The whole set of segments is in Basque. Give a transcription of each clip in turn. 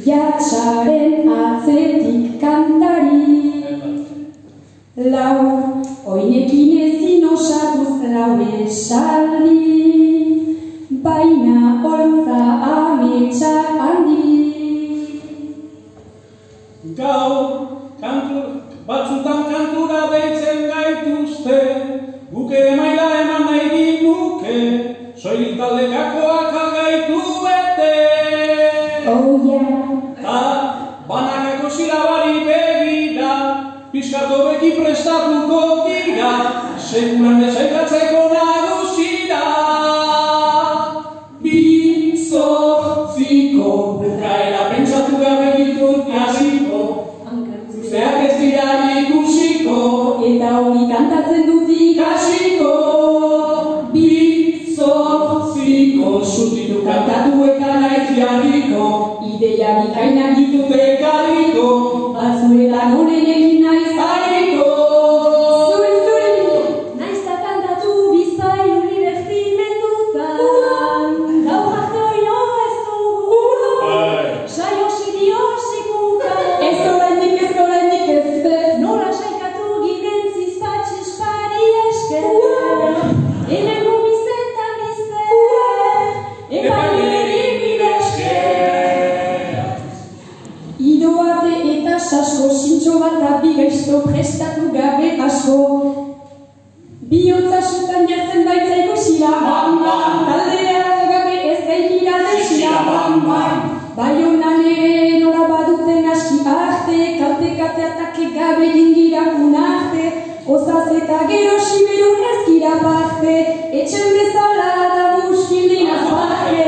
Jatsaren atzetik kantari. Lau, oinekin ezin osatuz lau esaldi, baina holtza ametsa handi. Gaur, batzutan kantura deitzen gaituzte, guke maila eman nahi ginuke, soilik taldekakoak algaitu bete. Oh yeah. Ta, banakako silabari begira, pizkatu beki prestatuko dira, seguran desaikatzeko nagusira. Bi zortziko bukaera pentsatu gabe ditut hasiko, zeak ez dira ikusiko, Eta hori kantatzen dut ikasiko. Bi zortziko zutitu kantatu eta naiz jarriko, ideia bikainak ditut ekarriko, batzuetan honenekin naiz harriko. Naiz eta kantatu bizpahiru divertimendutan. Gaur arte oino ez dugu saio seriosegutan. Ez oraindik ez nola saikatu ginen zizpatx espari esker. Hemen gomizeta bizte epaileri bidesker. Idoate eta sasko sintxo bat abigaizto prestatu gabe asko. Bihotza sutan jartzen baitzaiko xira bam bam, taldea gabe ez gaikira den xira bam bam. Baionan ere nola baduten aski arte, kalte atake gabe dingira unarte, ozaz eta gero siberun ezkira parte, etxen bezala da muskildin azparte.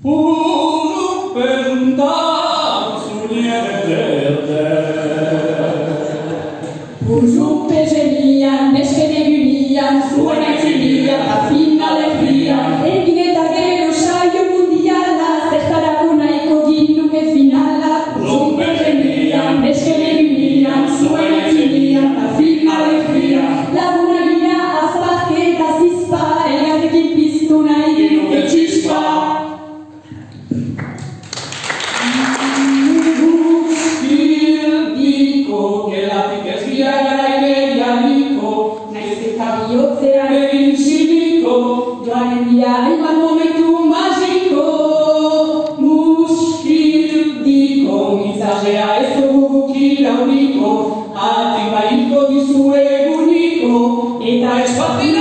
Puro perguntar zuniere verde. Urrupe genian, nesken egunean, zuen aitzilian, la fin alegria. Egin eta gero saio mundiala, zertarako nahiko ginduke finala. Urrupe genian, nesken egunean, zuen aitzilian, la fin alegria. Lagunagia azpake eta zizpa, elgarrekin piztu nahi ginuke txispa. Guztildiko, gelatik ez gira garaileaniko, Naiz eta bihotzean egin siniko, joanen dira hainbat momentu magiko. muskildiko, mitzajea ez dugu irauniko, atik bahiko dizu eguniko, eta ez bat dira